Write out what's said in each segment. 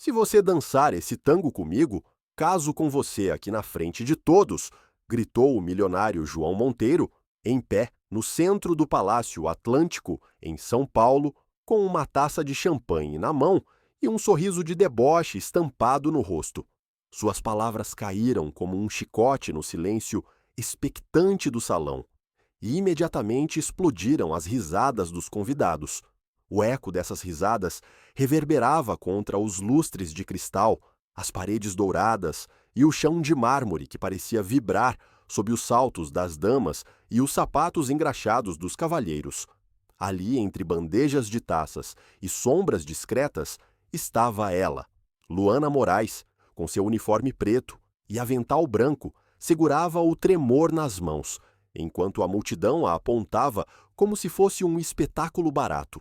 Se você dançar esse tango comigo, caso com você aqui na frente de todos, gritou o milionário João Monteiro, em pé no centro do Palácio Atlântico, em São Paulo, com uma taça de champanhe na mão e um sorriso de deboche estampado no rosto. Suas palavras caíram como um chicote no silêncio expectante do salão, e imediatamente explodiram as risadas dos convidados. O eco dessas risadas reverberava contra os lustres de cristal, as paredes douradas e o chão de mármore que parecia vibrar sob os saltos das damas e os sapatos engraxados dos cavalheiros. Ali, entre bandejas de taças e sombras discretas, estava ela, Luana Moraes, com seu uniforme preto e avental branco, segurava o tremor nas mãos, enquanto a multidão a apontava como se fosse um espetáculo barato.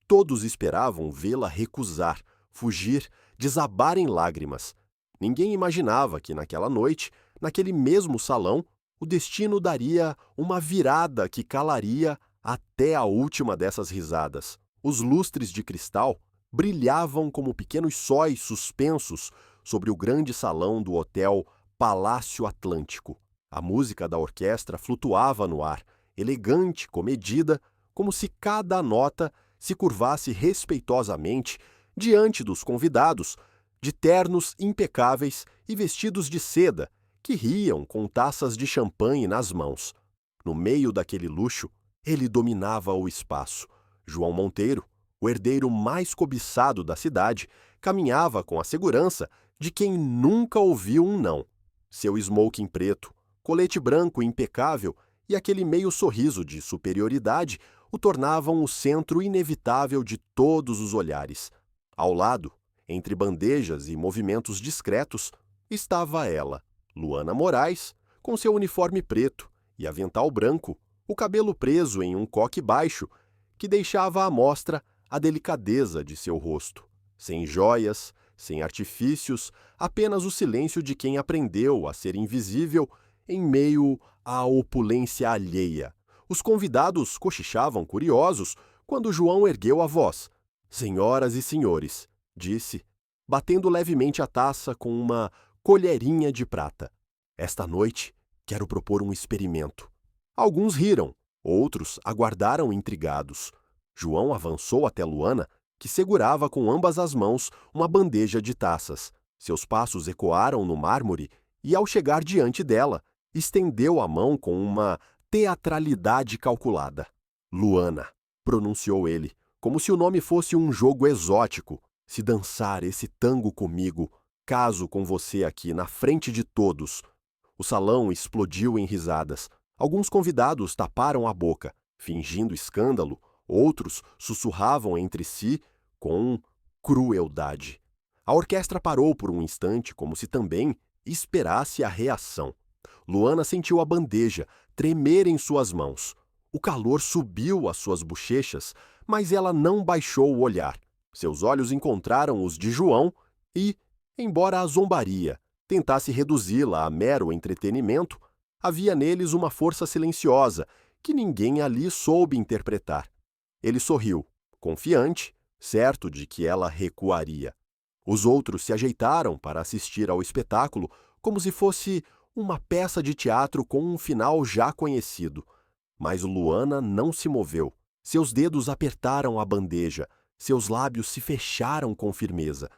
Todos esperavam vê-la recusar, fugir, desabar em lágrimas. Ninguém imaginava que naquela noite, naquele mesmo salão, o destino daria uma virada que calaria até a última dessas risadas. Os lustres de cristal brilhavam como pequenos sóis suspensos sobre o grande salão do hotel Palácio Atlântico. A música da orquestra flutuava no ar, elegante, comedida, como se cada nota se curvasse respeitosamente diante dos convidados, de ternos impecáveis e vestidos de seda, que riam com taças de champanhe nas mãos. No meio daquele luxo, ele dominava o espaço. João Monteiro, o herdeiro mais cobiçado da cidade, caminhava com a segurança de quem nunca ouviu um não. Seu smoking preto, colete branco impecável e aquele meio sorriso de superioridade o tornavam o centro inevitável de todos os olhares. Ao lado, entre bandejas e movimentos discretos, estava ela, Luana Moraes, com seu uniforme preto e avental branco, o cabelo preso em um coque baixo, que deixava à mostra a delicadeza de seu rosto. Sem joias, sem artifícios, apenas o silêncio de quem aprendeu a ser invisível em meio à opulência alheia. Os convidados cochichavam curiosos quando João ergueu a voz. "Senhoras e senhores", disse, batendo levemente a taça com uma colherinha de prata. "Esta noite quero propor um experimento." Alguns riram, outros aguardaram intrigados. João avançou até Luana, que segurava com ambas as mãos uma bandeja de taças. Seus passos ecoaram no mármore e, ao chegar diante dela, estendeu a mão com uma teatralidade calculada. "Luana", pronunciou ele, como se o nome fosse um jogo exótico. "Se dançar esse tango comigo, caso com você aqui na frente de todos." O salão explodiu em risadas. Alguns convidados taparam a boca, fingindo escândalo, outros sussurravam entre si com crueldade. A orquestra parou por um instante, como se também esperasse a reação. Luana sentiu a bandeja tremer em suas mãos. O calor subiu às suas bochechas, mas ela não baixou o olhar. Seus olhos encontraram os de João e, embora a zombaria tentasse reduzi-la a mero entretenimento, havia neles uma força silenciosa que ninguém ali soube interpretar. Ele sorriu, confiante, certo de que ela recuaria. Os outros se ajeitaram para assistir ao espetáculo como se fosse uma peça de teatro com um final já conhecido. Mas Luana não se moveu. Seus dedos apertaram a bandeja, seus lábios se fecharam com firmeza.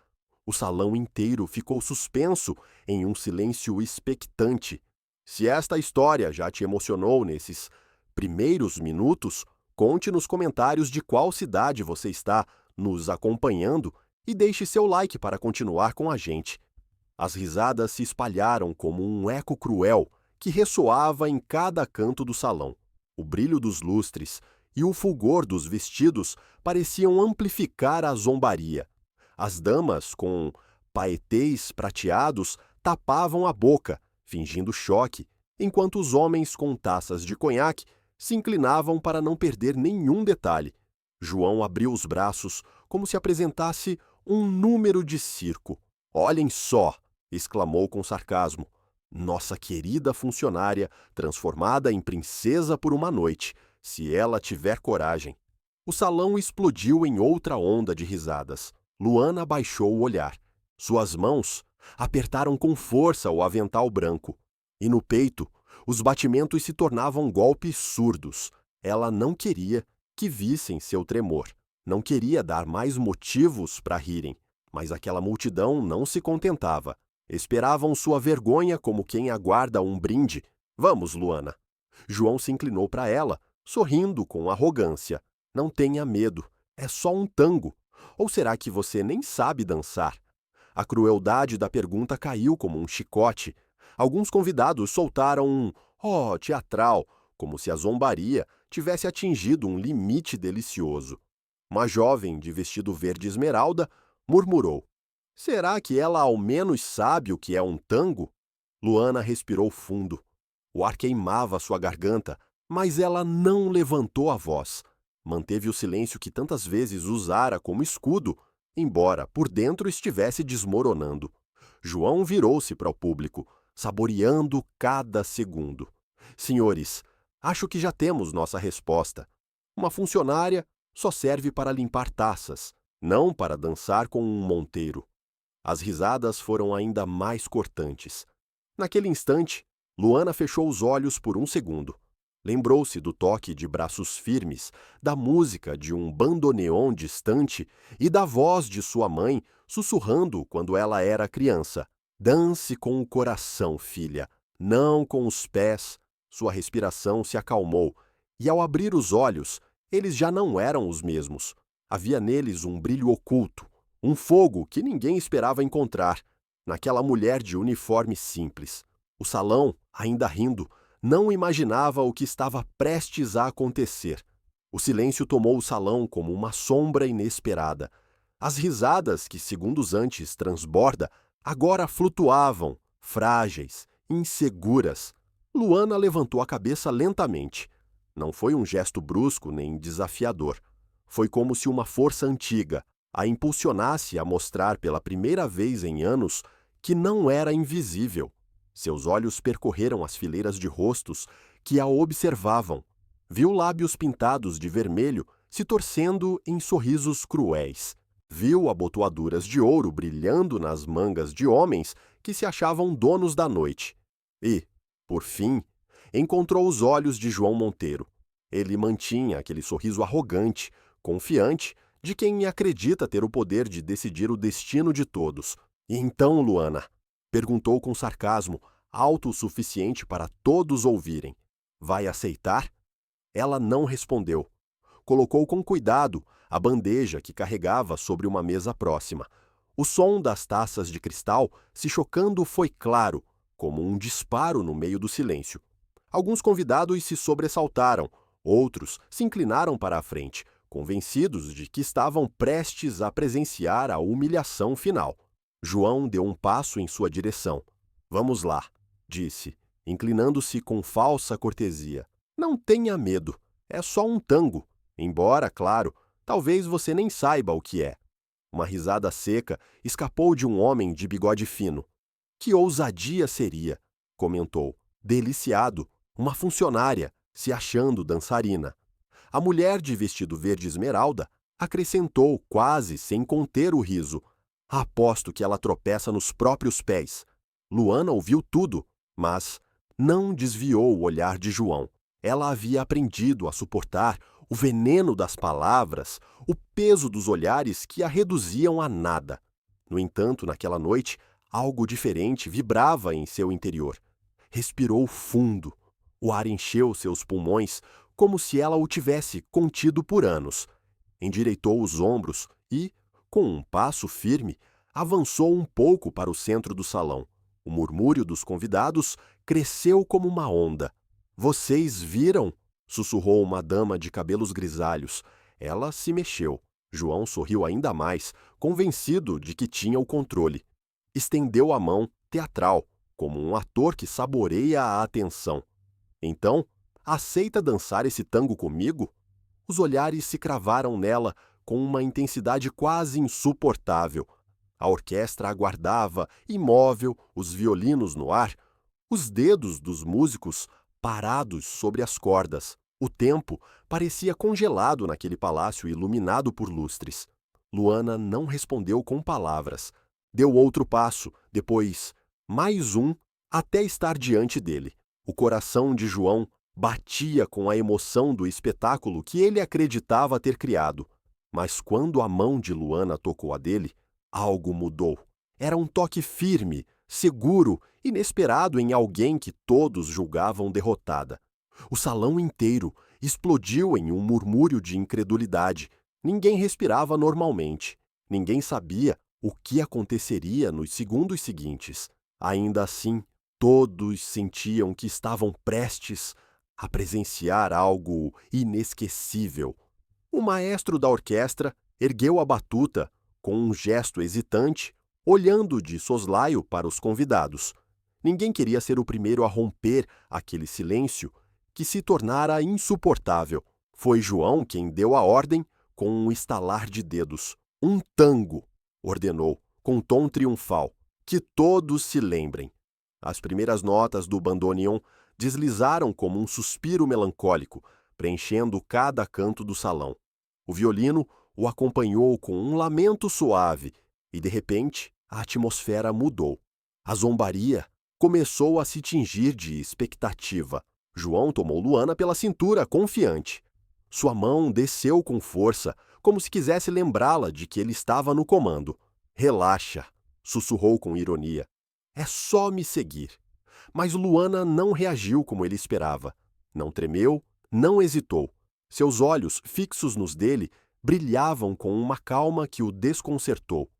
O salão inteiro ficou suspenso em um silêncio expectante. Se esta história já te emocionou nesses primeiros minutos, conte nos comentários de qual cidade você está nos acompanhando e deixe seu like para continuar com a gente. As risadas se espalharam como um eco cruel que ressoava em cada canto do salão. O brilho dos lustres e o fulgor dos vestidos pareciam amplificar a zombaria. As damas, com paetês prateados, tapavam a boca, fingindo choque, enquanto os homens com taças de conhaque se inclinavam para não perder nenhum detalhe. João abriu os braços como se apresentasse um número de circo. "Olhem só!" exclamou com sarcasmo. "Nossa querida funcionária, transformada em princesa por uma noite, se ela tiver coragem." O salão explodiu em outra onda de risadas. Luana baixou o olhar. Suas mãos apertaram com força o avental branco, e no peito os batimentos se tornavam golpes surdos. Ela não queria que vissem seu tremor. Não queria dar mais motivos para rirem, mas aquela multidão não se contentava. Esperavam sua vergonha como quem aguarda um brinde. Vamos, Luana. João se inclinou para ela, sorrindo com arrogância. Não tenha medo, é só um tango. Ou será que você nem sabe dançar? A crueldade da pergunta caiu como um chicote. Alguns convidados soltaram um "oh" teatral, como se a zombaria tivesse atingido um limite delicioso. Uma jovem de vestido verde esmeralda murmurou: será que ela ao menos sabe o que é um tango? Luana respirou fundo. O ar queimava sua garganta, mas ela não levantou a voz. Manteve o silêncio que tantas vezes usara como escudo, embora por dentro estivesse desmoronando. João virou-se para o público, saboreando cada segundo. Senhores, acho que já temos nossa resposta. Uma funcionária só serve para limpar taças, não para dançar com um monteiro. As risadas foram ainda mais cortantes. Naquele instante, Luana fechou os olhos por um segundo. Lembrou-se do toque de braços firmes, da música de um bandoneon distante e da voz de sua mãe sussurrando quando ela era criança. Dance com o coração, filha, não com os pés. Sua respiração se acalmou, e ao abrir os olhos, eles já não eram os mesmos. Havia neles um brilho oculto, um fogo que ninguém esperava encontrar naquela mulher de uniforme simples. O salão, ainda rindo, não imaginava o que estava prestes a acontecer. O silêncio tomou o salão como uma sombra inesperada. As risadas, que segundos antes transborda, agora flutuavam, frágeis, inseguras. Luana levantou a cabeça lentamente. Não foi um gesto brusco nem desafiador. Foi como se uma força antiga a impulsionasse a mostrar pela primeira vez em anos que não era invisível. Seus olhos percorreram as fileiras de rostos que a observavam. Viu lábios pintados de vermelho se torcendo em sorrisos cruéis. Viu abotoaduras de ouro brilhando nas mangas de homens que se achavam donos da noite. E, por fim, encontrou os olhos de João Monteiro. Ele mantinha aquele sorriso arrogante, confiante, de quem acredita ter o poder de decidir o destino de todos. E então, Luana? Perguntou com sarcasmo, alto o suficiente para todos ouvirem. Vai aceitar? Ela não respondeu. Colocou com cuidado a bandeja que carregava sobre uma mesa próxima. O som das taças de cristal se chocando foi claro, como um disparo no meio do silêncio. Alguns convidados se sobressaltaram, outros se inclinaram para a frente, convencidos de que estavam prestes a presenciar a humilhação final. João deu um passo em sua direção. Vamos lá, disse, inclinando-se com falsa cortesia. Não tenha medo, é só um tango. Embora, claro, talvez você nem saiba o que é. Uma risada seca escapou de um homem de bigode fino. Que ousadia seria, comentou, deliciado, uma funcionária, se achando dançarina. A mulher de vestido verde esmeralda acrescentou, quase sem conter o riso. Aposto que ela tropeça nos próprios pés. Luana ouviu tudo, mas não desviou o olhar de João. Ela havia aprendido a suportar o veneno das palavras, o peso dos olhares que a reduziam a nada. No entanto, naquela noite, algo diferente vibrava em seu interior. Respirou fundo. O ar encheu seus pulmões como se ela o tivesse contido por anos. Endireitou os ombros e, com um passo firme, avançou um pouco para o centro do salão. O murmúrio dos convidados cresceu como uma onda. Vocês viram? Sussurrou uma dama de cabelos grisalhos. Ela se mexeu. João sorriu ainda mais, convencido de que tinha o controle. Estendeu a mão, teatral, como um ator que saboreia a atenção. Então, aceita dançar esse tango comigo? Os olhares se cravaram nela com uma intensidade quase insuportável. A orquestra aguardava, imóvel, os violinos no ar, os dedos dos músicos parados sobre as cordas. O tempo parecia congelado naquele palácio iluminado por lustres. Luana não respondeu com palavras. Deu outro passo, depois mais um, até estar diante dele. O coração de João batia com a emoção do espetáculo que ele acreditava ter criado. Mas quando a mão de Luana tocou a dele, algo mudou. Era um toque firme, seguro, inesperado em alguém que todos julgavam derrotada. O salão inteiro explodiu em um murmúrio de incredulidade. Ninguém respirava normalmente. Ninguém sabia o que aconteceria nos segundos seguintes. Ainda assim, todos sentiam que estavam prestes a presenciar algo inesquecível. O maestro da orquestra ergueu a batuta com um gesto hesitante, olhando de soslaio para os convidados. Ninguém queria ser o primeiro a romper aquele silêncio que se tornara insuportável. Foi João quem deu a ordem com um estalar de dedos. Um tango, ordenou, com tom triunfal. Que todos se lembrem. As primeiras notas do bandoneon deslizaram como um suspiro melancólico, preenchendo cada canto do salão. O violino o acompanhou com um lamento suave e, de repente, a atmosfera mudou. A zombaria começou a se tingir de expectativa. João tomou Luana pela cintura, confiante. Sua mão desceu com força, como se quisesse lembrá-la de que ele estava no comando. Relaxa, sussurrou com ironia. É só me seguir. Mas Luana não reagiu como ele esperava. Não tremeu, não hesitou. Seus olhos, fixos nos dele, brilhavam com uma calma que o desconcertou.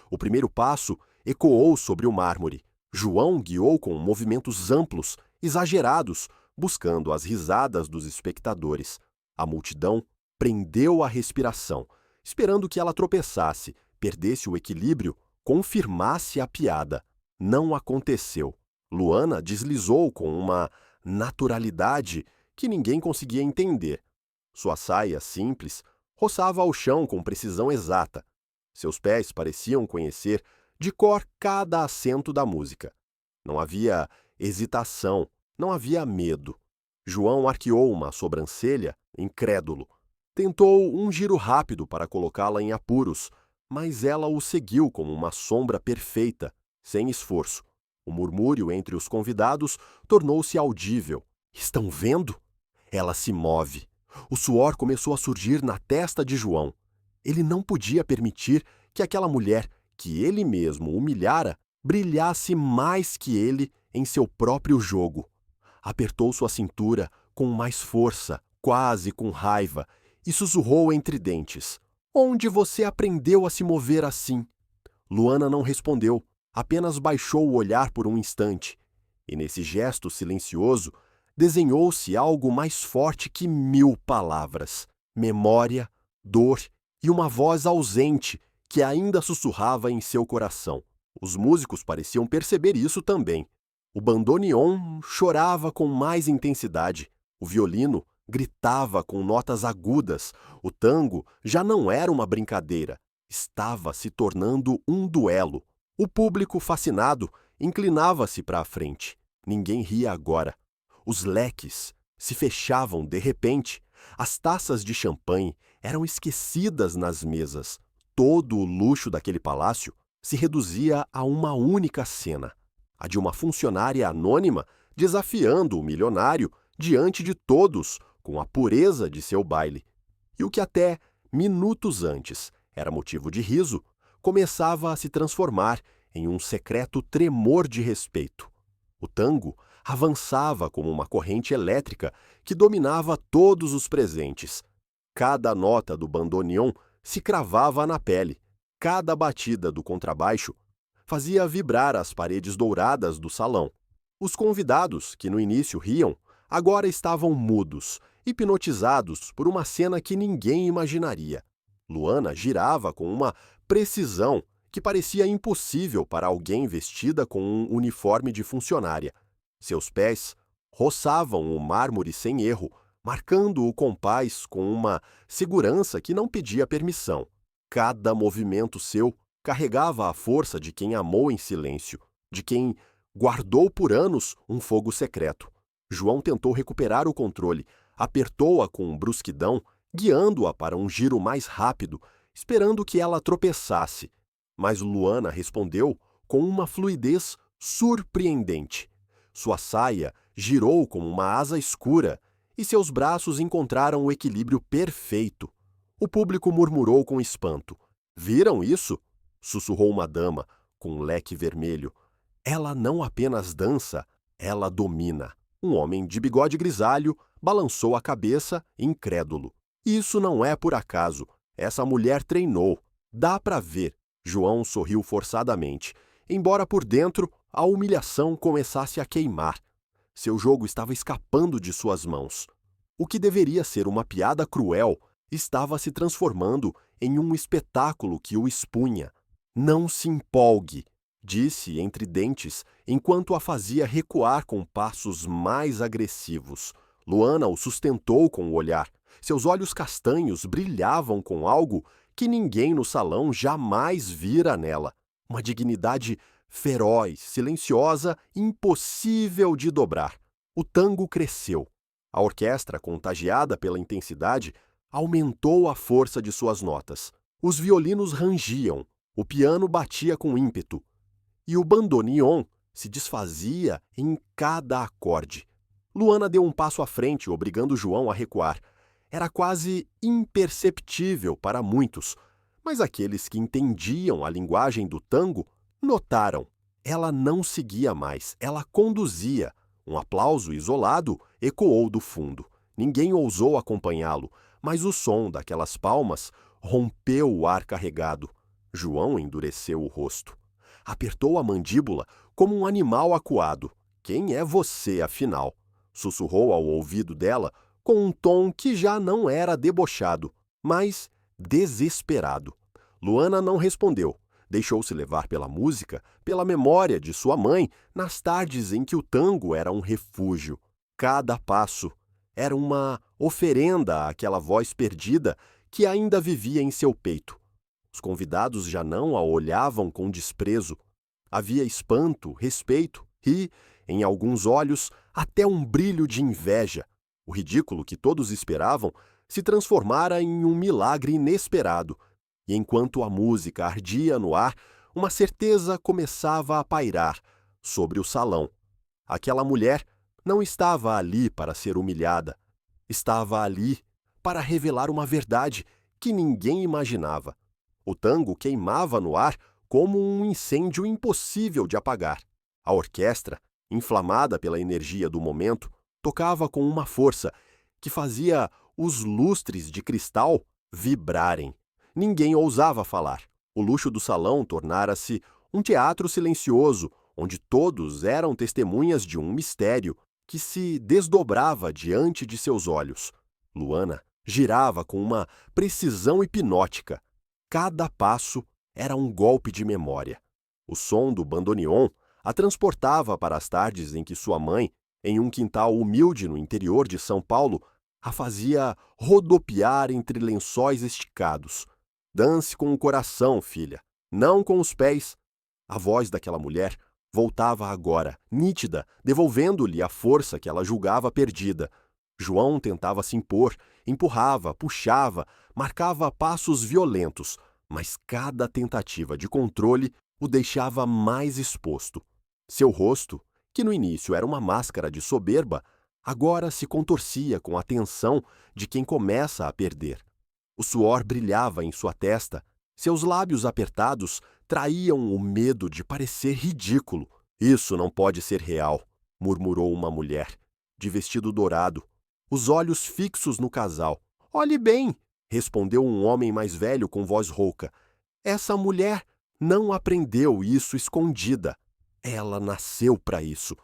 O primeiro passo ecoou sobre o mármore. João guiou com movimentos amplos, exagerados, buscando as risadas dos espectadores. A multidão prendeu a respiração, esperando que ela tropeçasse, perdesse o equilíbrio, confirmasse a piada. Não aconteceu. Luana deslizou com uma naturalidade que ninguém conseguia entender. Sua saia simples roçava ao chão com precisão exata. Seus pés pareciam conhecer de cor cada acento da música. Não havia hesitação, não havia medo. João arqueou uma sobrancelha, incrédulo. Tentou um giro rápido para colocá-la em apuros, mas ela o seguiu como uma sombra perfeita, sem esforço. O murmúrio entre os convidados tornou-se audível. Estão vendo? Ela se move. O suor começou a surgir na testa de João. Ele não podia permitir que aquela mulher, que ele mesmo humilhara, brilhasse mais que ele em seu próprio jogo. Apertou sua cintura com mais força, quase com raiva, e sussurrou entre dentes. Onde você aprendeu a se mover assim? Luana não respondeu, apenas baixou o olhar por um instante. E nesse gesto silencioso, desenhou-se algo mais forte que 1000 palavras. Memória, dor e uma voz ausente que ainda sussurrava em seu coração. Os músicos pareciam perceber isso também. O bandoneon chorava com mais intensidade. O violino gritava com notas agudas. O tango já não era uma brincadeira. Estava se tornando um duelo. O público, fascinado, inclinava-se para a frente. Ninguém ria agora. Os leques se fechavam de repente. As taças de champanhe eram esquecidas nas mesas. Todo o luxo daquele palácio se reduzia a uma única cena. A de uma funcionária anônima desafiando o milionário diante de todos com a pureza de seu baile. E o que até minutos antes era motivo de riso, começava a se transformar em um secreto tremor de respeito. O tango avançava como uma corrente elétrica que dominava todos os presentes. Cada nota do bandoneon se cravava na pele. Cada batida do contrabaixo fazia vibrar as paredes douradas do salão. Os convidados, que no início riam, agora estavam mudos, hipnotizados por uma cena que ninguém imaginaria. Luana girava com uma precisão que parecia impossível para alguém vestida com um uniforme de funcionária. Seus pés roçavam o mármore sem erro, marcando o compás com uma segurança que não pedia permissão. Cada movimento seu carregava a força de quem amou em silêncio, de quem guardou por anos um fogo secreto. João tentou recuperar o controle, apertou-a com brusquidão, guiando-a para um giro mais rápido, esperando que ela tropeçasse. Mas Luana respondeu com uma fluidez surpreendente. Sua saia girou como uma asa escura e seus braços encontraram o equilíbrio perfeito. O público murmurou com espanto. "Viram isso?" sussurrou uma dama, com um leque vermelho. "Ela não apenas dança, ela domina." Um homem de bigode grisalho balançou a cabeça, incrédulo. "Isso não é por acaso. Essa mulher treinou. Dá para ver." João sorriu forçadamente, embora por dentro a humilhação começasse a queimar. Seu jogo estava escapando de suas mãos. O que deveria ser uma piada cruel estava se transformando em um espetáculo que o expunha. "Não se empolgue", disse entre dentes, enquanto a fazia recuar com passos mais agressivos. Luana o sustentou com o olhar. Seus olhos castanhos brilhavam com algo que ninguém no salão jamais vira nela. Uma dignidade feroz, silenciosa, impossível de dobrar. O tango cresceu. A orquestra, contagiada pela intensidade, aumentou a força de suas notas. Os violinos rangiam, o piano batia com ímpeto, e o bandoneon se desfazia em cada acorde. Luana deu um passo à frente, obrigando João a recuar. Era quase imperceptível para muitos, mas aqueles que entendiam a linguagem do tango notaram. Ela não seguia mais, ela conduzia. Um aplauso isolado ecoou do fundo. Ninguém ousou acompanhá-lo, mas o som daquelas palmas rompeu o ar carregado. João endureceu o rosto. Apertou a mandíbula como um animal acuado. "Quem é você, afinal?" sussurrou ao ouvido dela com um tom que já não era debochado, mas desesperado. Luana não respondeu. Deixou-se levar pela música, pela memória de sua mãe, nas tardes em que o tango era um refúgio. Cada passo era uma oferenda àquela voz perdida que ainda vivia em seu peito. Os convidados já não a olhavam com desprezo. Havia espanto, respeito e, em alguns olhos, até um brilho de inveja. O ridículo que todos esperavam se transformara em um milagre inesperado. E enquanto a música ardia no ar, uma certeza começava a pairar sobre o salão. Aquela mulher não estava ali para ser humilhada. Estava ali para revelar uma verdade que ninguém imaginava. O tango queimava no ar como um incêndio impossível de apagar. A orquestra, inflamada pela energia do momento, tocava com uma força que fazia os lustres de cristal vibrarem. Ninguém ousava falar. O luxo do salão tornara-se um teatro silencioso, onde todos eram testemunhas de um mistério que se desdobrava diante de seus olhos. Luana girava com uma precisão hipnótica. Cada passo era um golpe de memória. O som do bandoneon a transportava para as tardes em que sua mãe, em um quintal humilde no interior de São Paulo, a fazia rodopiar entre lençóis esticados. "Dance com o coração, filha, não com os pés." A voz daquela mulher voltava agora, nítida, devolvendo-lhe a força que ela julgava perdida. João tentava se impor, empurrava, puxava, marcava passos violentos, mas cada tentativa de controle o deixava mais exposto. Seu rosto, que no início era uma máscara de soberba, agora se contorcia com a tensão de quem começa a perder. O suor brilhava em sua testa, seus lábios apertados traíam o medo de parecer ridículo. "Isso não pode ser real", murmurou uma mulher, de vestido dourado, os olhos fixos no casal. "Olhe bem", respondeu um homem mais velho com voz rouca. "Essa mulher não aprendeu isso escondida. Ela nasceu para isso."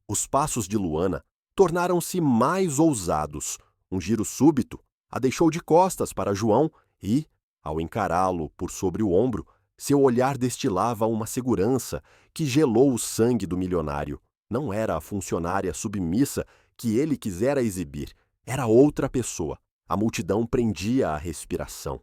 Os passos de Luana tornaram-se mais ousados. Um giro súbito a deixou de costas para João e, ao encará-lo por sobre o ombro, seu olhar destilava uma segurança que gelou o sangue do milionário. Não era a funcionária submissa que ele quisera exibir, era outra pessoa. A multidão prendia a respiração.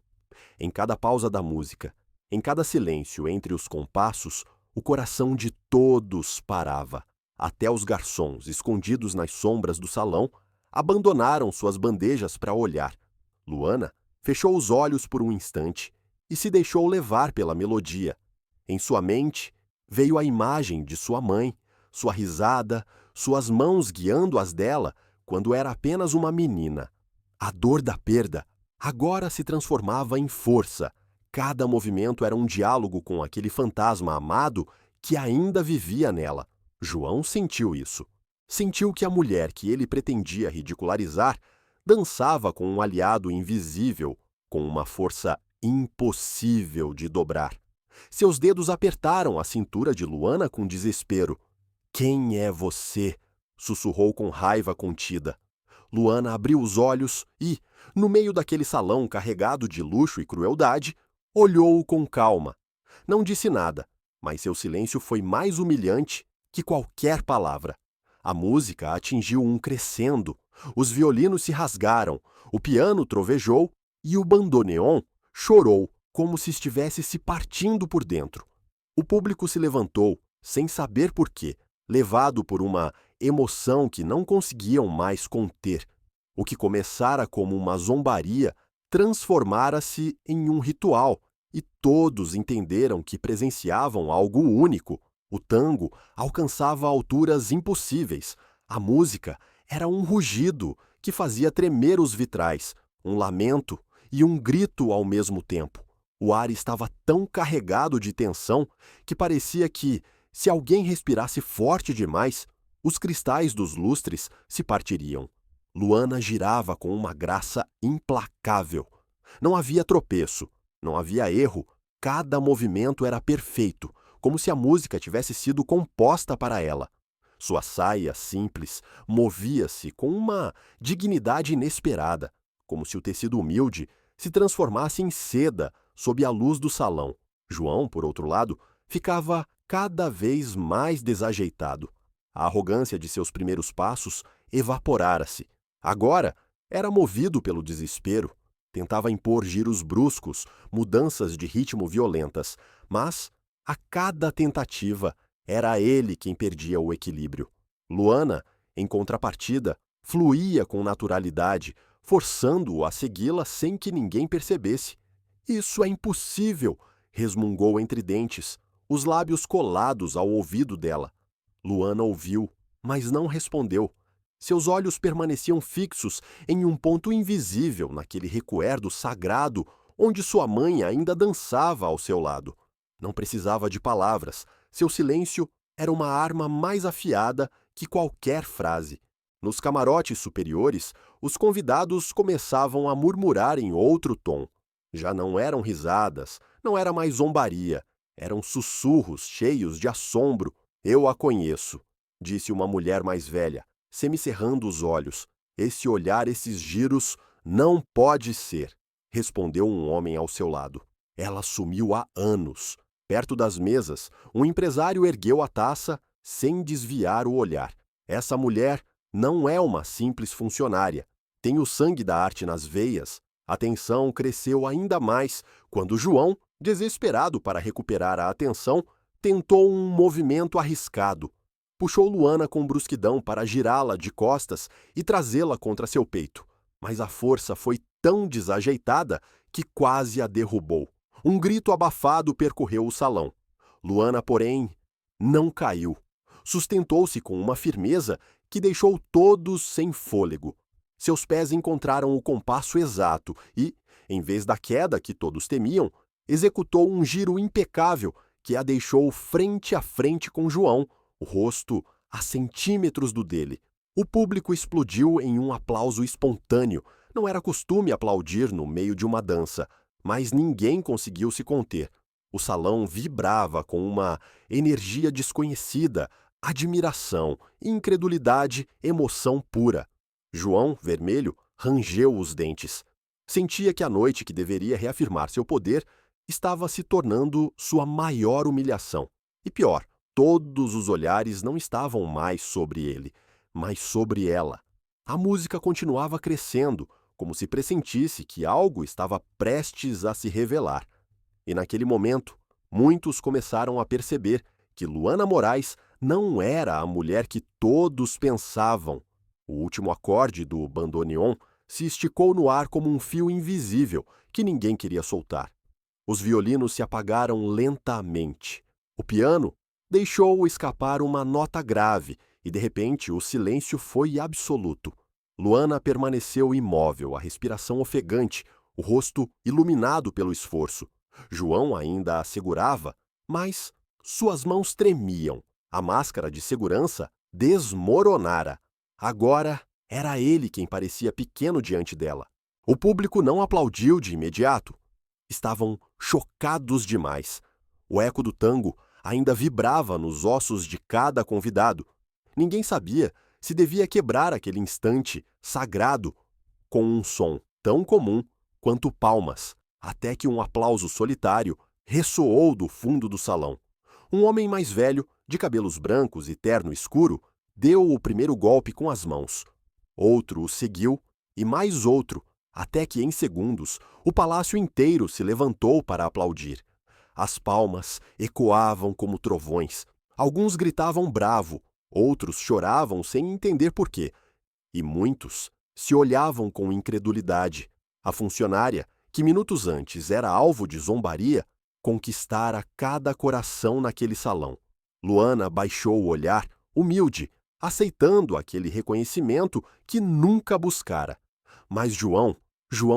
Em cada pausa da música, em cada silêncio entre os compassos, o coração de todos parava. Até os garçons, escondidos nas sombras do salão, abandonaram suas bandejas para olhar. Luana fechou os olhos por um instante e se deixou levar pela melodia. Em sua mente, veio a imagem de sua mãe, sua risada, suas mãos guiando as dela quando era apenas uma menina. A dor da perda agora se transformava em força. Cada movimento era um diálogo com aquele fantasma amado que ainda vivia nela. João sentiu isso. Sentiu que a mulher que ele pretendia ridicularizar dançava com um aliado invisível, com uma força impossível de dobrar. Seus dedos apertaram a cintura de Luana com desespero. "Quem é você?" sussurrou com raiva contida. Luana abriu os olhos e, no meio daquele salão carregado de luxo e crueldade, olhou-o com calma. Não disse nada, mas seu silêncio foi mais humilhante que qualquer palavra. A música atingiu um crescendo, os violinos se rasgaram, o piano trovejou e o bandoneon chorou como se estivesse se partindo por dentro. O público se levantou, sem saber por quê, levado por uma emoção que não conseguiam mais conter. O que começara como uma zombaria transformara-se em um ritual, e todos entenderam que presenciavam algo único. O tango alcançava alturas impossíveis. A música era um rugido que fazia tremer os vitrais, um lamento e um grito ao mesmo tempo. O ar estava tão carregado de tensão que parecia que, se alguém respirasse forte demais, os cristais dos lustres se partiriam. Luana girava com uma graça implacável. Não havia tropeço, não havia erro, cada movimento era perfeito, como se a música tivesse sido composta para ela. Sua saia simples movia-se com uma dignidade inesperada, como se o tecido humilde se transformasse em seda sob a luz do salão. João, por outro lado, ficava cada vez mais desajeitado. A arrogância de seus primeiros passos evaporara-se. Agora era movido pelo desespero. Tentava impor giros bruscos, mudanças de ritmo violentas, mas, a cada tentativa, era ele quem perdia o equilíbrio. Luana, em contrapartida, fluía com naturalidade, forçando-o a segui-la sem que ninguém percebesse. "Isso é impossível!" resmungou entre dentes, os lábios colados ao ouvido dela. Luana ouviu, mas não respondeu. Seus olhos permaneciam fixos em um ponto invisível naquele recuerdo sagrado onde sua mãe ainda dançava ao seu lado. Não precisava de palavras. Seu silêncio era uma arma mais afiada que qualquer frase. Nos camarotes superiores, os convidados começavam a murmurar em outro tom. Já não eram risadas, não era mais zombaria. Eram sussurros cheios de assombro. "Eu a conheço", disse uma mulher mais velha, semicerrando os olhos. "Esse olhar, esses giros, não pode ser", respondeu um homem ao seu lado. "Ela sumiu há anos." Perto das mesas, um empresário ergueu a taça sem desviar o olhar. "Essa mulher não é uma simples funcionária. Tem o sangue da arte nas veias." A tensão cresceu ainda mais quando João, desesperado para recuperar a atenção, tentou um movimento arriscado. Puxou Luana com brusquidão para girá-la de costas e trazê-la contra seu peito. Mas a força foi tão desajeitada que quase a derrubou. Um grito abafado percorreu o salão. Luana, porém, não caiu. Sustentou-se com uma firmeza que deixou todos sem fôlego. Seus pés encontraram o compasso exato e, em vez da queda que todos temiam, executou um giro impecável que a deixou frente a frente com João, o rosto a centímetros do dele. O público explodiu em um aplauso espontâneo. Não era costume aplaudir no meio de uma dança, mas ninguém conseguiu se conter. O salão vibrava com uma energia desconhecida, admiração, incredulidade, emoção pura. João, vermelho, rangeu os dentes. Sentia que a noite que deveria reafirmar seu poder estava se tornando sua maior humilhação. E pior, todos os olhares não estavam mais sobre ele, mas sobre ela. A música continuava crescendo, como se pressentisse que algo estava prestes a se revelar. E naquele momento, muitos começaram a perceber que Luana Moraes não era a mulher que todos pensavam. O último acorde do bandoneon se esticou no ar como um fio invisível que ninguém queria soltar. Os violinos se apagaram lentamente. O piano deixou escapar uma nota grave e, de repente, o silêncio foi absoluto. Luana permaneceu imóvel, a respiração ofegante, o rosto iluminado pelo esforço. João ainda a segurava, mas suas mãos tremiam. A máscara de segurança desmoronara. Agora era ele quem parecia pequeno diante dela. O público não aplaudiu de imediato. Estavam chocados demais. O eco do tango ainda vibrava nos ossos de cada convidado. Ninguém sabia se devia quebrar aquele instante sagrado com um som tão comum quanto palmas, até que um aplauso solitário ressoou do fundo do salão. Um homem mais velho, de cabelos brancos e terno escuro, deu o primeiro golpe com as mãos. Outro o seguiu, e mais outro, até que, em segundos, o palácio inteiro se levantou para aplaudir. As palmas ecoavam como trovões. Alguns gritavam bravo, outros choravam sem entender por quê. E muitos se olhavam com incredulidade. A funcionária, que minutos antes era alvo de zombaria, conquistara cada coração naquele salão. Luana baixou o olhar, humilde, aceitando aquele reconhecimento que nunca buscara. Mas João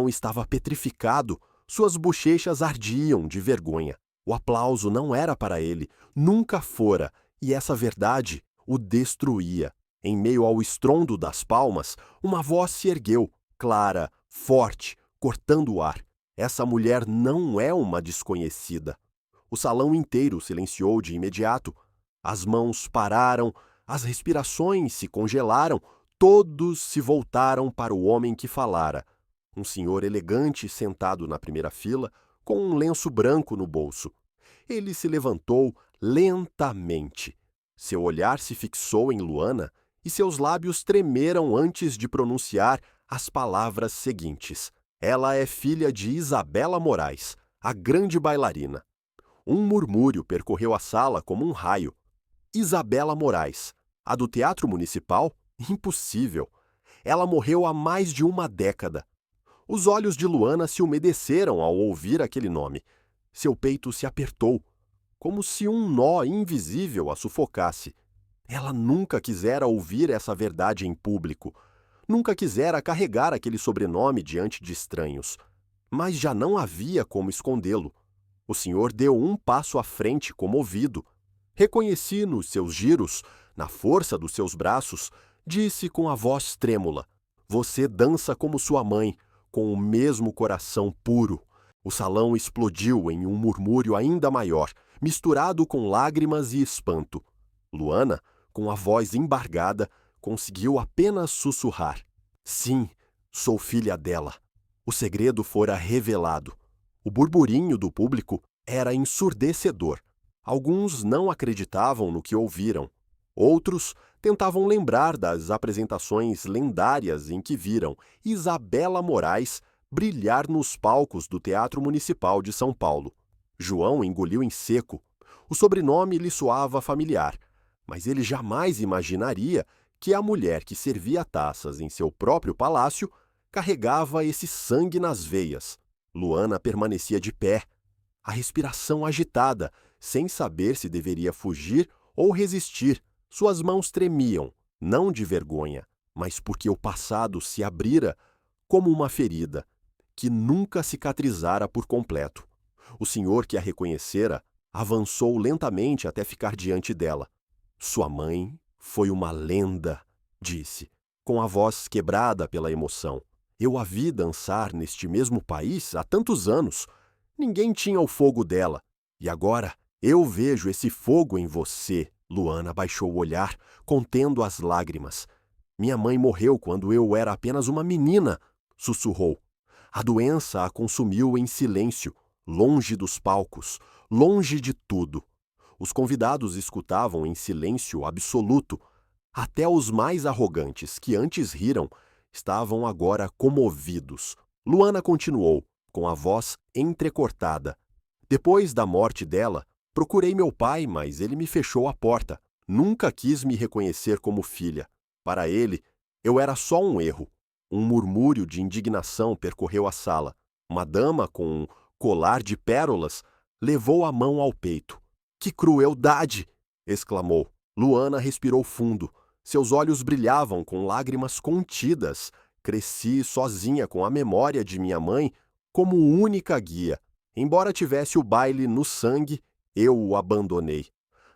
estava petrificado, suas bochechas ardiam de vergonha. O aplauso não era para ele, nunca fora, e essa verdade o destruía. Em meio ao estrondo das palmas, uma voz se ergueu, clara, forte, cortando o ar. Essa mulher não é uma desconhecida. O salão inteiro silenciou de imediato. As mãos pararam, as respirações se congelaram, todos se voltaram para o homem que falara. Um senhor elegante sentado na primeira fila, com um lenço branco no bolso. Ele se levantou lentamente. Seu olhar se fixou em Luana e seus lábios tremeram antes de pronunciar as palavras seguintes. Ela é filha de Isabela Moraes, a grande bailarina. Um murmúrio percorreu a sala como um raio. Isabela Moraes, a do Teatro Municipal? Impossível. Ela morreu há mais de uma década. Os olhos de Luana se umedeceram ao ouvir aquele nome. Seu peito se apertou, como se um nó invisível a sufocasse. Ela nunca quisera ouvir essa verdade em público. Nunca quisera carregar aquele sobrenome diante de estranhos. Mas já não havia como escondê-lo. O senhor deu um passo à frente, comovido. Reconheci nos seus giros, na força dos seus braços, disse com a voz trêmula: "Você dança como sua mãe, com o mesmo coração puro." O salão explodiu em um murmúrio ainda maior, misturado com lágrimas e espanto. Luana, com a voz embargada, conseguiu apenas sussurrar: "Sim, sou filha dela." O segredo fora revelado. O burburinho do público era ensurdecedor. Alguns não acreditavam no que ouviram. Outros tentavam lembrar das apresentações lendárias em que viram Isabela Moraes brilhar nos palcos do Teatro Municipal de São Paulo. João engoliu em seco. O sobrenome lhe soava familiar, mas ele jamais imaginaria que a mulher que servia taças em seu próprio palácio carregava esse sangue nas veias. Luana permanecia de pé, a respiração agitada, sem saber se deveria fugir ou resistir. Suas mãos tremiam, não de vergonha, mas porque o passado se abrira como uma ferida, que nunca cicatrizara por completo. O senhor que a reconhecera avançou lentamente até ficar diante dela. "Sua mãe foi uma lenda", disse, com a voz quebrada pela emoção. "Eu a vi dançar neste mesmo país há tantos anos. Ninguém tinha o fogo dela. E agora eu vejo esse fogo em você." Luana baixou o olhar, contendo as lágrimas. "Minha mãe morreu quando eu era apenas uma menina", sussurrou. A doença a consumiu em silêncio, longe dos palcos, longe de tudo. Os convidados escutavam em silêncio absoluto. Até os mais arrogantes, que antes riram, estavam agora comovidos. Luana continuou, com a voz entrecortada. "Depois da morte dela, procurei meu pai, mas ele me fechou a porta. Nunca quis me reconhecer como filha. Para ele, eu era só um erro." Um murmúrio de indignação percorreu a sala. Uma dama com colar de pérolas, levou a mão ao peito. "Que crueldade!" exclamou. Luana respirou fundo. Seus olhos brilhavam com lágrimas contidas. Cresci sozinha com a memória de minha mãe como única guia. Embora tivesse o baile no sangue, eu o abandonei.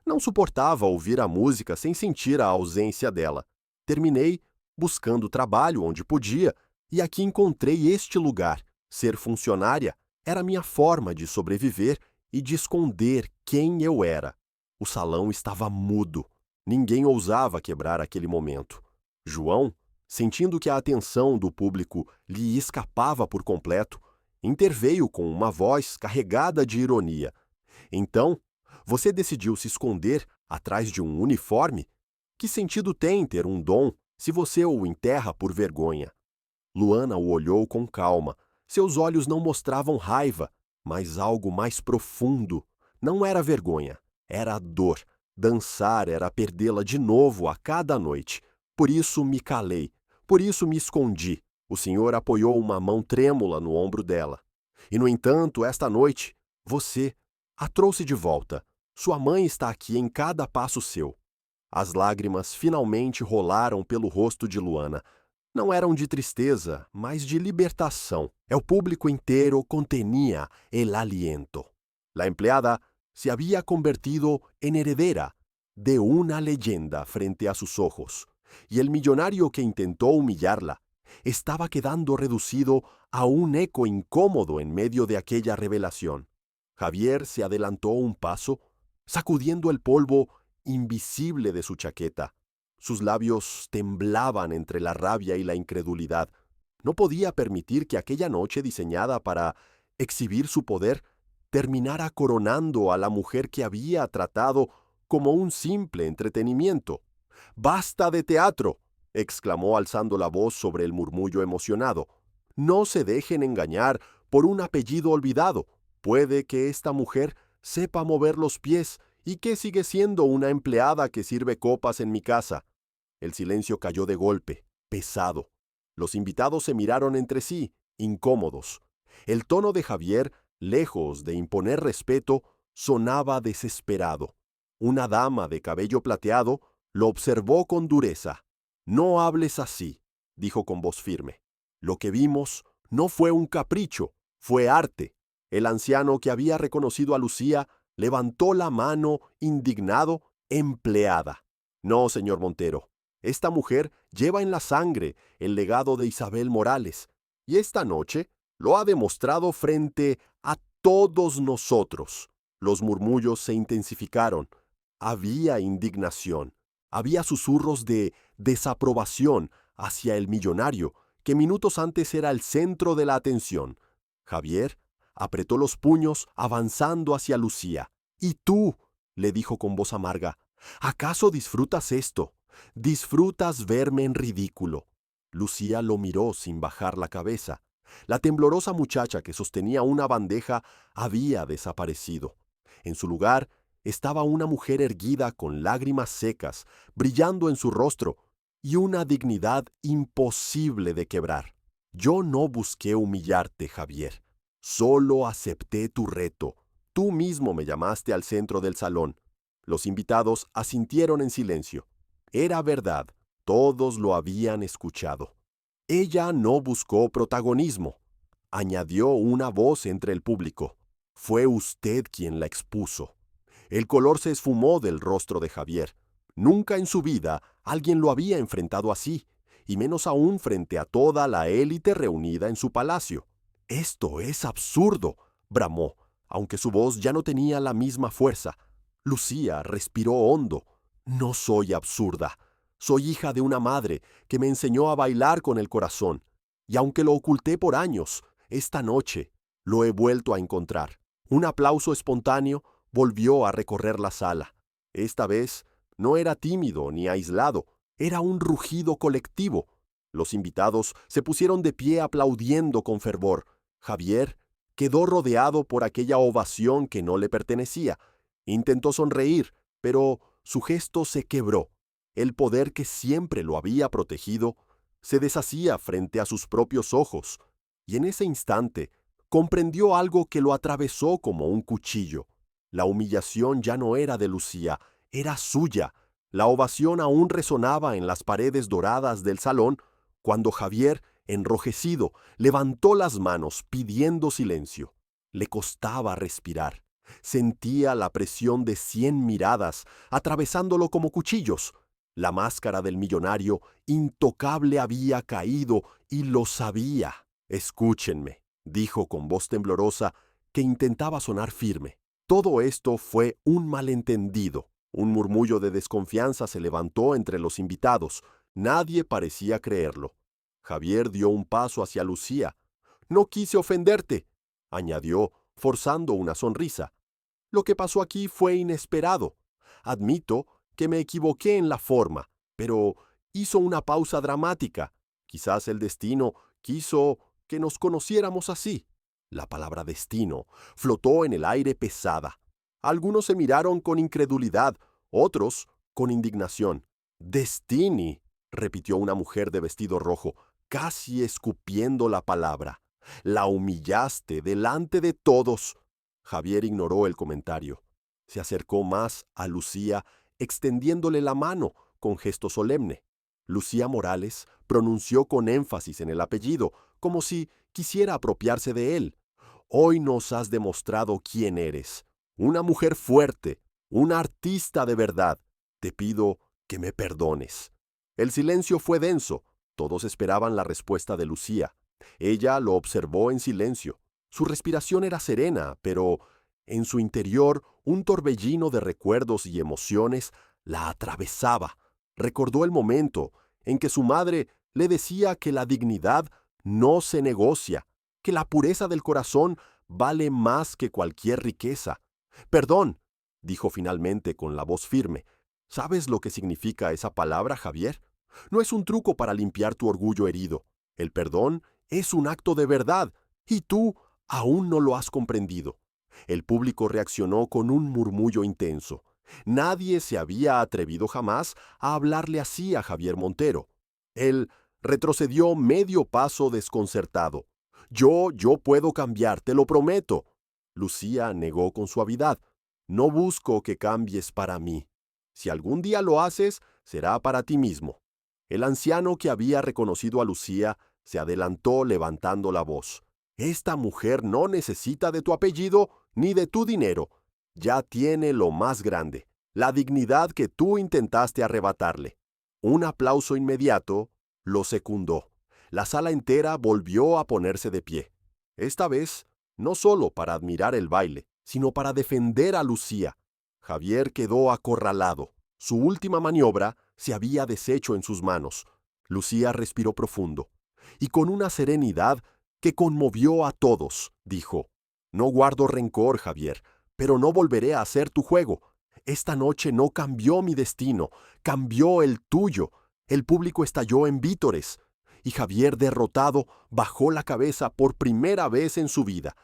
Não suportava ouvir a música sem sentir a ausência dela. Terminei buscando trabalho onde podia, e aqui encontrei este lugar. Ser funcionária era minha forma de sobreviver e de esconder quem eu era. O salão estava mudo. Ninguém ousava quebrar aquele momento. João, sentindo que a atenção do público lhe escapava por completo, interveio com uma voz carregada de ironia. "Então, você decidiu se esconder atrás de um uniforme? Que sentido tem ter um dom se você o enterra por vergonha?" Luana o olhou com calma. Seus olhos não mostravam raiva, mas algo mais profundo. Não era vergonha, era dor. Dançar era perdê-la de novo a cada noite. Por isso me calei, por isso me escondi. O senhor apoiou uma mão trêmula no ombro dela. "E, no entanto, esta noite, você a trouxe de volta. Sua mãe está aqui em cada passo seu." As lágrimas finalmente rolaram pelo rosto de Luana. Não eram de tristeza, mas de libertação. El público inteiro contenía el aliento. La empleada se había convertido en heredera de una leyenda frente a sus ojos, y el millonario que intentó humillarla estaba quedando reducido a un eco incómodo en medio de aquella revelación. Javier se adelantó un paso, sacudiendo el polvo invisible de su chaqueta. Sus labios temblaban entre la rabia y la incredulidad. No podía permitir que aquella noche diseñada para exhibir su poder terminara coronando a la mujer que había tratado como un simple entretenimiento. «¡Basta de teatro!», exclamó alzando la voz sobre el murmullo emocionado. «No se dejen engañar por un apellido olvidado. Puede que esta mujer sepa mover los pies y que sigue siendo una empleada que sirve copas en mi casa». El silencio cayó de golpe, pesado. Los invitados se miraron entre sí, incómodos. El tono de Javier, lejos de imponer respeto, sonaba desesperado. Una dama de cabello plateado lo observó con dureza. «No hables así», dijo con voz firme. «Lo que vimos no fue un capricho, fue arte». El anciano, que había reconocido a Lucía, levantó la mano, indignado. «Empleada. No, señor Montero. Esta mujer lleva en la sangre el legado de Isabel Morales, y esta noche lo ha demostrado frente a todos nosotros». Los murmullos se intensificaron. Había indignación. Había susurros de desaprobación hacia el millonario, que minutos antes era el centro de la atención. Javier apretó los puños, avanzando hacia Lucía. «¿Y tú?», le dijo con voz amarga. «¿Acaso disfrutas esto? ¿Disfrutas verme en ridículo?». Lucía lo miró sin bajar la cabeza. La temblorosa muchacha que sostenía una bandeja había desaparecido. En su lugar estaba una mujer erguida con lágrimas secas, brillando en su rostro, y una dignidad imposible de quebrar. «Yo no busqué humillarte, Javier. Solo acepté tu reto. Tú mismo me llamaste al centro del salón». Los invitados asintieron en silencio. Era verdad, todos lo habían escuchado. «Ella no buscó protagonismo», añadió una voz entre el público. «Fue usted quien la expuso». El color se esfumó del rostro de Javier. Nunca en su vida alguien lo había enfrentado así, y menos aún frente a toda la élite reunida en su palacio. «Esto es absurdo», bramó, aunque su voz ya no tenía la misma fuerza. Lucía respiró hondo. «No soy absurda. Soy hija de una madre que me enseñó a bailar con el corazón, y aunque lo oculté por años, esta noche lo he vuelto a encontrar». Un aplauso espontáneo volvió a recorrer la sala. Esta vez no era tímido ni aislado, era un rugido colectivo. Los invitados se pusieron de pie aplaudiendo con fervor. Javier quedó rodeado por aquella ovación que no le pertenecía. Intentó sonreír, pero su gesto se quebró. El poder que siempre lo había protegido se deshacía frente a sus propios ojos, y en ese instante comprendió algo que lo atravesó como un cuchillo. La humillación ya no era de Lucía, era suya. La ovación aún resonaba en las paredes doradas del salón cuando Javier, enrojecido, levantó las manos pidiendo silencio. Le costaba respirar. Sentía la presión de 100 miradas atravesándolo como cuchillos. La máscara del millonario intocable había caído y lo sabía. Escúchenme, dijo con voz temblorosa que intentaba sonar firme. Todo esto fue un malentendido. Un murmullo de desconfianza se levantó entre los invitados. Nadie parecía creerlo. Javier dio un paso hacia Lucía. «No quise ofenderte», añadió, forzando una sonrisa. «Lo que pasó aquí fue inesperado. Admito que me equivoqué en la forma, pero hizo una pausa dramática. Quizás el destino quiso que nos conociéramos así». La palabra destino flotó en el aire pesada. Algunos se miraron con incredulidad, otros con indignación. «Destini», repitió una mujer de vestido rojo, casi escupiendo la palabra. «La humillaste delante de todos». Javier ignoró el comentario. Se acercó más a Lucía, extendiéndole la mano con gesto solemne. Lucía Morales pronunció con énfasis en el apellido, como si quisiera apropiarse de él. «Hoy nos has demostrado quién eres. Una mujer fuerte, una artista de verdad. Te pido que me perdones». El silencio fue denso. Todos esperaban la respuesta de Lucía. Ella lo observó en silencio. Su respiración era serena, pero en su interior un torbellino de recuerdos y emociones la atravesaba. Recordó el momento en que su madre le decía que la dignidad no se negocia, que la pureza del corazón vale más que cualquier riqueza. «Perdón», dijo finalmente con la voz firme. «¿Sabes lo que significa esa palabra, Javier? No es un truco para limpiar tu orgullo herido. El perdón es un acto de verdad, y tú aún no lo has comprendido». El público reaccionó con un murmullo intenso. Nadie se había atrevido jamás a hablarle así a Javier Montero. Él retrocedió medio paso desconcertado. Yo puedo cambiar, te lo prometo». Lucía negó con suavidad. «No busco que cambies para mí. Si algún día lo haces, será para ti mismo». El anciano, que había reconocido a Lucía, se adelantó levantando la voz. «Esta mujer no necesita de tu apellido ni de tu dinero. Ya tiene lo más grande, la dignidad que tú intentaste arrebatarle». Un aplauso inmediato lo secundó. La sala entera volvió a ponerse de pie. Esta vez, no solo para admirar el baile, sino para defender a Lucía. Javier quedó acorralado. Su última maniobra se había deshecho en sus manos. Lucía respiró profundo y con una serenidad que conmovió a todos, dijo: «No guardo rencor, Javier, pero no volveré a hacer tu juego. Esta noche no cambió mi destino, cambió el tuyo». El público estalló en vítores y Javier, derrotado, bajó la cabeza por primera vez en su vida.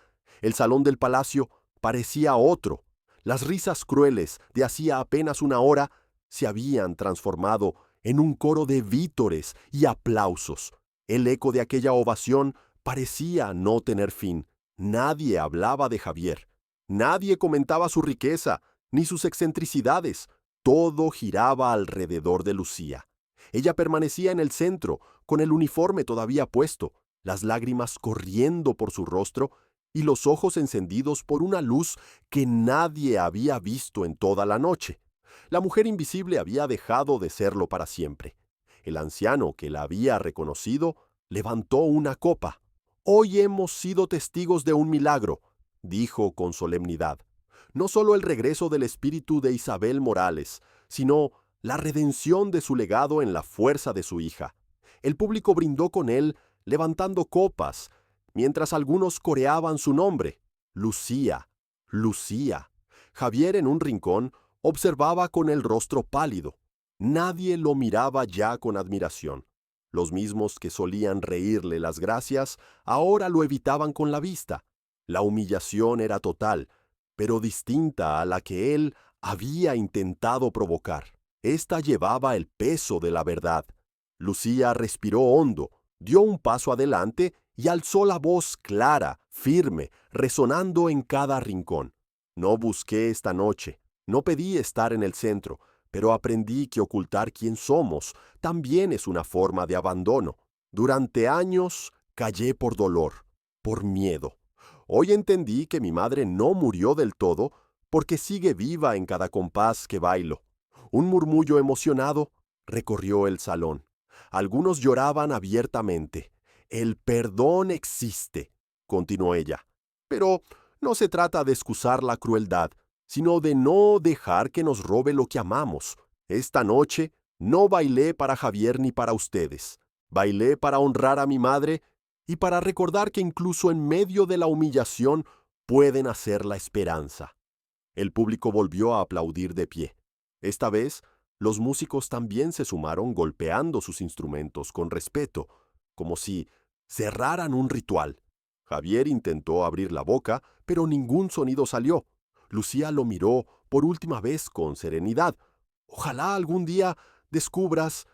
El salón del palacio parecía otro. Las risas crueles de hacía apenas una hora se habían transformado en un coro de vítores y aplausos. El eco de aquella ovación parecía no tener fin. Nadie hablaba de Javier. Nadie comentaba su riqueza, ni sus excentricidades. Todo giraba alrededor de Lucía. Ella permanecía en el centro, con el uniforme todavía puesto, las lágrimas corriendo por su rostro y los ojos encendidos por una luz que nadie había visto en toda la noche. La mujer invisible había dejado de serlo para siempre. El anciano, que la había reconocido, levantó una copa. «Hoy hemos sido testigos de un milagro», dijo con solemnidad. «No solo el regreso del espíritu de Isabel Morales, sino la redención de su legado en la fuerza de su hija». El público brindó con él, levantando copas, mientras algunos coreaban su nombre: «Lucía, Lucía». Javier, en un rincón, observaba con el rostro pálido. Nadie lo miraba ya con admiración. Los mismos que solían reírle las gracias, ahora lo evitaban con la vista. La humillación era total, pero distinta a la que él había intentado provocar. Esta llevaba el peso de la verdad. Lucía respiró hondo, dio un paso adelante y alzó la voz clara, firme, resonando en cada rincón. No busqué esta noche, no pedí estar en el centro, pero aprendí que ocultar quién somos también es una forma de abandono. Durante años callé por dolor, por miedo. Hoy entendí que mi madre no murió del todo porque sigue viva en cada compás que bailo. Un murmullo emocionado recorrió el salón. Algunos lloraban abiertamente. El perdón existe, continuó ella. Pero no se trata de excusar la crueldad, sino de no dejar que nos robe lo que amamos. Esta noche no bailé para Javier ni para ustedes. Bailé para honrar a mi madre y para recordar que incluso en medio de la humillación puede nacer la esperanza. El público volvió a aplaudir de pie. Esta vez, los músicos también se sumaron golpeando sus instrumentos con respeto, como si cerraran un ritual. Javier intentó abrir la boca, pero ningún sonido salió. Lucía lo miró por última vez con serenidad. Ojalá algún día descubras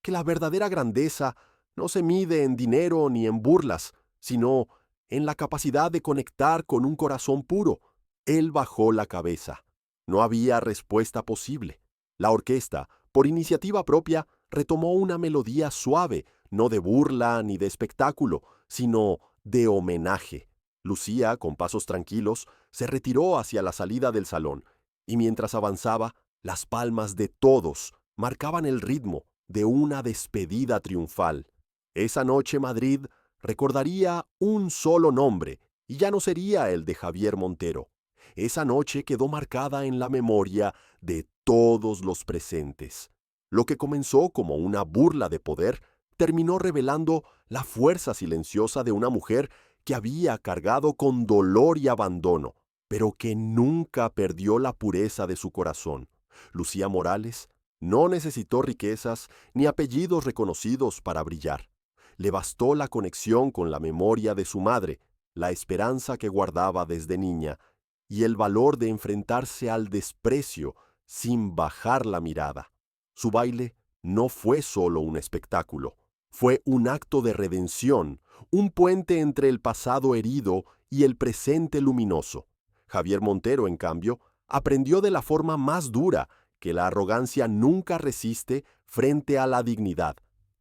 que la verdadera grandeza no se mide en dinero ni en burlas, sino en la capacidad de conectar con un corazón puro. Él bajó la cabeza. No había respuesta posible. La orquesta, por iniciativa propia, retomó una melodía suave, no de burla ni de espectáculo, sino de homenaje. Lucía, con pasos tranquilos, se retiró hacia la salida del salón, y mientras avanzaba, las palmas de todos marcaban el ritmo de una despedida triunfal. Esa noche Madrid recordaría un solo nombre, y ya no sería el de Javier Montero. Esa noche quedó marcada en la memoria de todos los presentes. Lo que comenzó como una burla de poder terminó revelando la fuerza silenciosa de una mujer que había cargado con dolor y abandono, pero que nunca perdió la pureza de su corazón. Lucía Morales no necesitó riquezas ni apellidos reconocidos para brillar. Le bastó la conexión con la memoria de su madre, la esperanza que guardaba desde niña, y el valor de enfrentarse al desprecio sin bajar la mirada. Su baile no fue solo un espectáculo, fue un acto de redención, un puente entre el pasado herido y el presente luminoso. Javier Montero, en cambio, aprendió de la forma más dura que la arrogancia nunca resiste frente a la dignidad.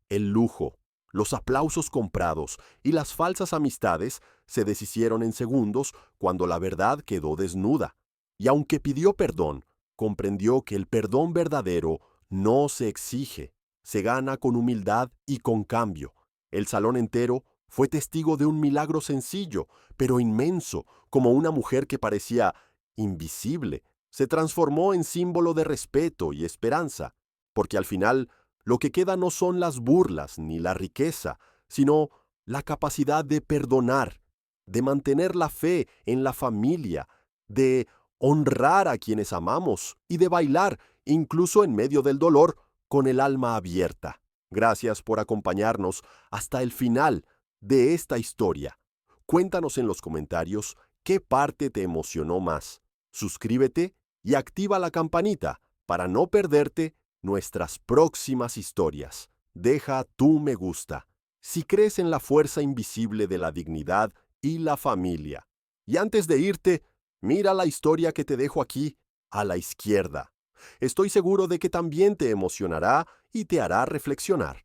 El lujo, los aplausos comprados y las falsas amistades se deshicieron en segundos cuando la verdad quedó desnuda. Y aunque pidió perdón, comprendió que el perdón verdadero no se exige, se gana con humildad y con cambio. El salón entero fue testigo de un milagro sencillo, pero inmenso, como una mujer que parecía invisible, se transformó en símbolo de respeto y esperanza, porque al final lo que queda no son las burlas ni la riqueza, sino la capacidad de perdonar, de mantener la fe en la familia, de honrar a quienes amamos y de bailar, incluso en medio del dolor, con el alma abierta. Gracias por acompañarnos hasta el final de esta historia. Cuéntanos en los comentarios qué parte te emocionó más. Suscríbete y activa la campanita para no perderte nuestras próximas historias. Deja tu me gusta si crees en la fuerza invisible de la dignidad y la familia. Y antes de irte, mira la historia que te dejo aquí, a la izquierda. Estoy seguro de que también te emocionará y te hará reflexionar.